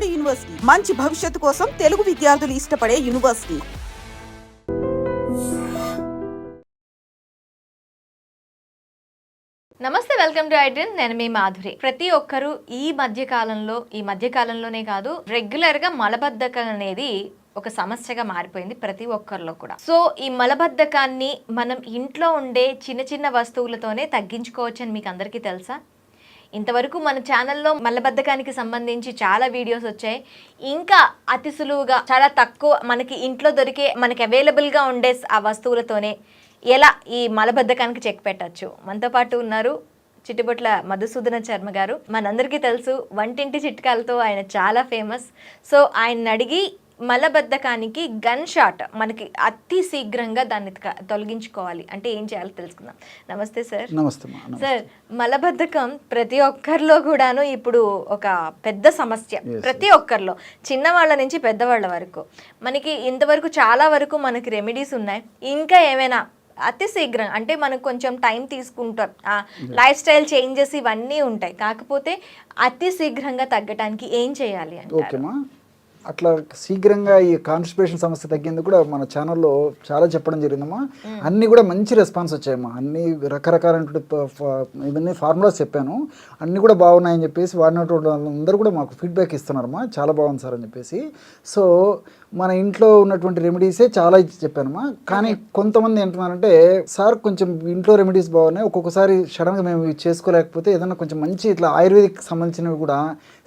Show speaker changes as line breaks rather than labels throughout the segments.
Vijayawada university మంచి భవిష్యత్తు కోసం తెలుగు విద్యార్థులు ఇష్టపడే యూనివర్సిటీ.
నమస్తే, వెల్కమ్ టు ఐడ్రీమ్. నేను మీ మాధురి. ప్రతి ఒక్కరూ ఈ మధ్యకాలంలోనే కాదు, రెగ్యులర్గా మలబద్ధకం అనేది ఒక సమస్యగా మారిపోయింది ప్రతి ఒక్కరిలో కూడా. సో ఈ మలబద్ధకాన్ని మనం ఇంట్లో ఉండే చిన్న చిన్న వస్తువులతోనే తగ్గించుకోవచ్చని మీకు అందరికీ తెలుసా? ఇంతవరకు మన ఛానల్లో మలబద్ధకానికి సంబంధించి చాలా వీడియోస్ వచ్చాయి. ఇంకా అతి సులువుగా చాలా తక్కువ మనకి ఇంట్లో దొరికే మనకి అవైలబుల్గా ఉండే ఆ వస్తువులతోనే ఎలా ఈ మలబద్ధకానికి చెక్ పెట్టచ్చు. మనతో పాటు ఉన్నారు చిట్టుబొట్ల మధుసూదన శర్మ గారు. మనందరికీ తెలుసు, వంటింటి చిట్కాలతో ఆయన చాలా ఫేమస్. సో ఆయన అడిగి మలబద్ధకానికి గన్ షాట్ మనకి అతి శీఘ్రంగా దాన్ని తొలగించుకోవాలి అంటే ఏం చేయాలో తెలుసుకుందాం. నమస్తే సార్.
నమస్తే
సార్, మలబద్ధకం ప్రతి ఒక్కరిలో కూడాను ఇప్పుడు ఒక పెద్ద సమస్య. ప్రతి ఒక్కరిలో, చిన్నవాళ్ళ నుంచి పెద్దవాళ్ళ వరకు. మనకి ఇంతవరకు చాలా వరకు మనకి రెమెడీస్ ఉన్నాయి. ఇంకా ఏమైనా అతి శీఘ్రం అంటే మనకు కొంచెం టైం తీసుకుంటాం, లైఫ్ స్టైల్ చేంజెస్ ఇవన్నీ ఉంటాయి, కాకపోతే అతి శీఘ్రంగా తగ్గడానికి ఏం చేయాలి అంటే?
ఓకేమా, అట్లా శీఘ్రంగా ఈ కాన్స్టిపేషన్ సమస్య తగ్గేందుకు కూడా మన ఛానల్లో చాలా చెప్పడం జరిగిందమ్మా. అన్నీ కూడా మంచి రెస్పాన్స్ వచ్చాయమ్మా. అన్ని రకరకాలైనటువంటి ఇవన్నీ ఫార్ములాస్ చెప్పాను, అన్నీ కూడా బాగున్నాయని చెప్పేసి వాడినటువంటి అందరూ కూడా మాకు ఫీడ్బ్యాక్ ఇస్తున్నారమ్మా. చాలా బాగుంది సార్ అని చెప్పేసి. సో మన ఇంట్లో ఉన్నటువంటి రెమెడీసే చాలా చెప్పానమ్మా. కానీ కొంతమంది ఏంటున్నారంటే, సార్ కొంచెం ఇంట్లో రెమెడీస్ బాగున్నాయి, ఒక్కొక్కసారి సడన్గా మేము చేసుకోలేకపోతే ఏదైనా కొంచెం మంచి ఇట్లా ఆయుర్వేదిక్ సంబంధించినవి కూడా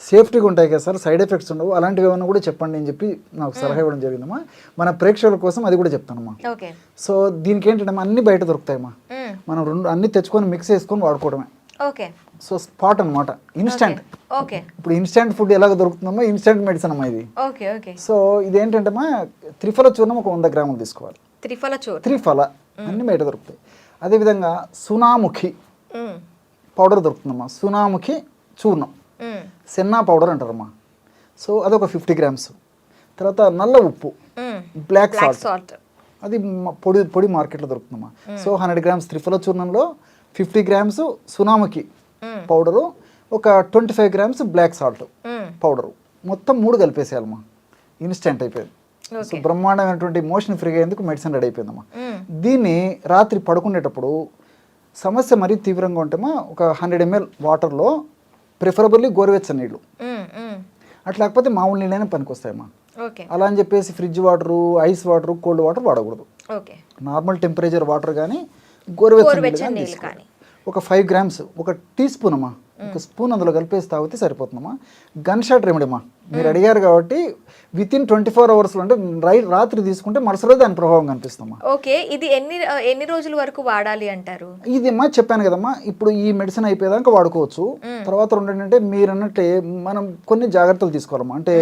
సేఫ్టీగా ఉంటాయి కదా సార్, సైడ్ ఎఫెక్ట్స్ ఉండవు, అలాంటివి ఏమైనా కూడా చెప్పండి అని చెప్పి నాకు సలహా ఇవ్వడం జరిగిందమ్మా. మన ప్రేక్షకుల కోసం అది కూడా చెప్తానమ్మా. సో దీనికి ఏంటంటే అన్ని బయట దొరుకుతాయమ్మా, మనం అన్ని తెచ్చుకొని మిక్స్ చేసుకొని వాడుకోవడమే.
ఓకే.
సో స్పాట్ అనమాట, ఇన్స్టెంట్.
ఓకే.
ఇప్పుడు ఇన్స్టెంట్ ఫుడ్ ఎలాగ దొరుకుతుందమ్మా, ఇన్స్టెంట్ మెడిసిన్ అమ్మా ఇది.
ఓకే. ఓకే.
సో ఇదేంటంటే అమ్మా, త్రిఫల చూర్ణం ఒక 100 గ్రాములు తీసుకోవాలి. త్రిఫల అన్ని బయట దొరుకుతాయి. అదేవిధంగా సునాముఖి పౌడర్ దొరుకుతుందమ్మా, సునాముఖి చూర్ణం, సెన్నా పౌడర్ అంటారమ్మా. సో అదొక 50 గ్రామ్స్. తర్వాత నల్ల ఉప్పు, బ్లాక్ సాల్ట్, అది పొడి మార్కెట్లో దొరుకుతుందమ్మా. సో 100 గ్రామ్స్ త్రిఫల చూర్ణంలో 50 గ్రామ్స్ సునాముఖి పౌడరు, ఒక 25 గ్రామ్స్ బ్లాక్ సాల్ట్ పౌడరు, మొత్తం 3 కలిపేసేయాలమ్మా. ఇన్స్టెంట్ అయిపోయింది. సో బ్రహ్మాండమైనటువంటి మోషన్ ఫ్రీగా అయ్యేందుకు మెడిసిన్ రెడీ అయిపోయిందమ్మా. దీన్ని రాత్రి పడుకునేటప్పుడు సమస్య మరీ తీవ్రంగా ఉంటేమా ఒక 100 ml వాటర్లో, ప్రిఫరబుల్లీ గోరువెచ్చని నీళ్ళు, అట్లా లేకపోతే మామూలు నీళ్ళైనా పనికొస్తాయమ్మా. అలా అని చెప్పేసి fridge water, ice water, cold water వాడకూడదు. నార్మల్ టెంపరేచర్ వాటర్ కానీ గోరువెచ్చని నీళ్ళు కానీ ఒక 5 గ్రామ్స్, ఒక టీ స్పూన్ అమ్మా, ఒక స్పూన్ అందులో కలిపేసి తాగితే సరిపోతుందమ్మా. గన్ షాట్ రెమెడీ అమ్మా, మీరు అడిగారు కాబట్టి వితిన్ 24 అవర్స్లో, అంటే రాత్రి తీసుకుంటే మరుసటి దాని ప్రభావం కనిపిస్తుందమ్మా.
ఓకే. ఇది ఎన్ని రోజుల వరకు వాడాలి అంటారు?
ఇది అమ్మా చెప్పాను కదమ్మా, ఇప్పుడు ఈ మెడిసిన్ అయిపోయేదాకా వాడుకోవచ్చు. తర్వాత ఏంటంటే మీరు అన్నట్టే మనం కొన్ని జాగ్రత్తలు తీసుకోవాలమ్మా. అంటే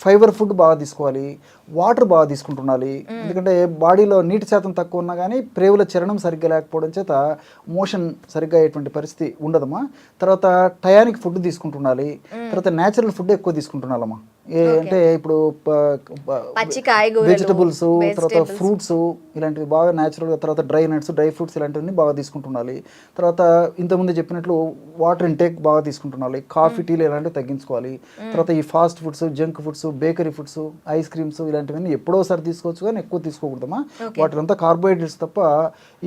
ఫైబర్ ఫుడ్ బాగా తీసుకోవాలి, వాటర్ బాగా తీసుకుంటుండాలి. ఎందుకంటే బాడీలో నీటి శాతం తక్కువ ఉన్నా కానీ ప్రేవుల చరణం సరిగ్గా లేకపోవడం చేత మోషన్ సరిగ్గా అయ్యేటువంటి పరిస్థితి ఉండదమ్మా. తర్వాత టయానికి ఫుడ్ తీసుకుంటుండాలి. తర్వాత న్యాచురల్ ఫుడ్ ఎక్కువ తీసుకుంటున్నాలమ్మా. అంటే ఇప్పుడు వెజిటబుల్స్, తర్వాత ఫ్రూట్స్ ఇలాంటివి బాగా న్యాచురల్గా, తర్వాత డ్రై నట్స్, డ్రై ఫ్రూట్స్ ఇలాంటివన్నీ బాగా తీసుకుంటుండాలి. తర్వాత ఇంతకుముందు చెప్పినట్లు వాటర్ ఇంటేక్ బాగా తీసుకుంటుండాలి. కాఫీ, టీలు ఇలాంటివి తగ్గించుకోవాలి. తర్వాత ఈ fast foods, junk foods, bakery foods, ice creams ఇలాంటివన్నీ ఎప్పుడోసారి తీసుకోవచ్చు కానీ ఎక్కువ తీసుకోకూడదమ్మా. వాటిలంతా కార్బోహైడ్రేట్స్ తప్ప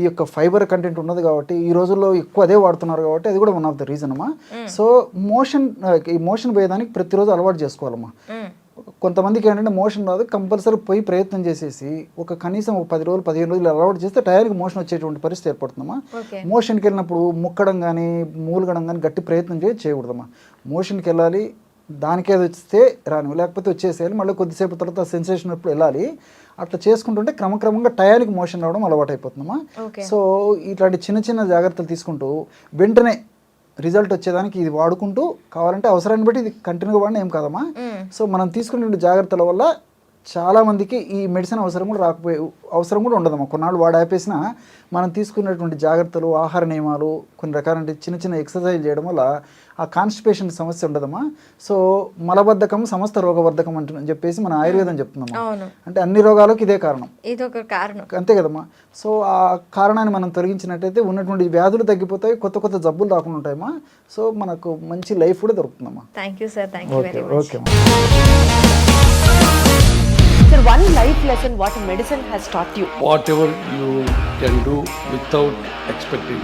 ఈ యొక్క ఫైబర్ కంటెంట్ ఉన్నది కాబట్టి ఈ రోజుల్లో ఎక్కువ అదే వాడుతున్నారు కాబట్టి అది కూడా వన్ ఆఫ్ ద రీజన్ అమ్మా. సో ఈ మోషన్ పోయేదానికి ప్రతిరోజు అలవాటు చేసుకోవాలమ్మా. కొంతమందికి ఏంటంటే మోషన్ రాదు, కంపల్సరీ పోయి ప్రయత్నం చేసేసి ఒక కనీసం 10 రోజులు 15 రోజులు అలవాటు చేస్తే టైర్కి మోషన్ వచ్చేటువంటి పరిస్థితి ఏర్పడుతుందమ్మా. మోషన్కి వెళ్ళినప్పుడు ముక్కడం కానీ మూలగడం కానీ గట్టి ప్రయత్నం చేయకూడదమ్మా. మోషన్కి వెళ్ళాలి, దానికే వస్తే రాని, లేకపోతే వచ్చేసేయాలి, మళ్ళీ కొద్దిసేపు తర్వాత సెన్సేషన్ ఎప్పుడు వెళ్ళాలి. అట్లా చేసుకుంటుంటే క్రమక్రమంగా టయానికి మోషన్ రావడం అలవాటు అయిపోతుందమ్మా. సో ఇట్లాంటి చిన్న చిన్న జాగ్రత్తలు తీసుకుంటూ వెంటనే రిజల్ట్ వచ్చేదానికి ఇది వాడుకుంటూ, కావాలంటే అవసరాన్ని బట్టి ఇది కంటిన్యూగా వాడినా ఏం కాదమ్మా. సో మనం తీసుకునే జాగ్రత్తల వల్ల చాలా మందికి ఈ మెడిసిన్ అవసరం కూడా ఉండదమ్మా. కొన్నాళ్ళు వాడు ఆపేసినా మనం తీసుకున్నటువంటి జాగ్రత్తలు, ఆహార నియమాలు, కొన్ని రకాల చిన్న ఎక్సర్సైజ్ చేయడం వల్ల ఆ కాన్స్టిపేషన్ సమస్య ఉండదమ్మా. సో మలబద్ధకం సమస్త రోగవర్ధకం అని చెప్పేసి మన ఆయుర్వేదం చెప్తుందమ్మా. అంటే అన్ని రోగాలకు ఇదే కారణం,
ఇదొక కారణం,
అంతే కదమ్మా. సో ఆ కారణాన్ని మనం తొలగించినట్టయితే ఉన్నటువంటి వ్యాధులు తగ్గిపోతాయి, కొత్త జబ్బులు రాకుండా ఉంటాయమ్మా. సో మనకు మంచి లైఫ్ కూడా దొరుకుతుందమ్మా.
Thank you sir, thank you very much.
Okay.
Sir, one life lesson what a medicine has taught you.
Whatever you can do without expecting.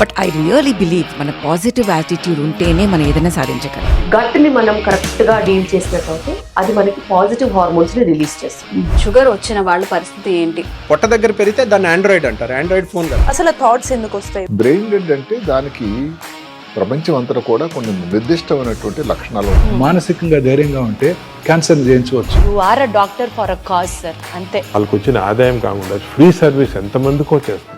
But I really believe మన పాజిటివ్ యాటిట్యూడ్ ఉంటేనే మనం ఏదైనా సాధించగలం.
గట్ని మనం కరెక్ట్గా deal చేసినట్లయితే అది మనకి పాజిటివ్ హార్మోన్స్ని రిలీజ్ చేస్తుంది.
షుగర్ వచ్చిన వాళ్ళ పరిస్థితి ఏంటి?
పొట్ట దగ్గర పెరిగితే దాన్ని ఆండ్రాయిడ్ అంటారు, ఆండ్రాయిడ్ ఫోన్ కదా.
అసలు థాట్స్ ఎందుకు వస్తాయి?
బ్రెయిన్ డెడ్ అంటే దానికి ప్రపంచం అంతా కూడా కొన్ని నిర్దిష్టమైనటువంటి లక్షణాలు ఉంటాయి.
మానసికంగా ధైర్యంగా ఉంటే క్యాన్సర్ జయించవచ్చు.
You are a doctor for a cause sir, అంతే.
వాళ్ళకి వచ్చిన ఆదాయం కాకుండా ఫ్రీ సర్వీస్ ఎంతమందికో చేస్తారు.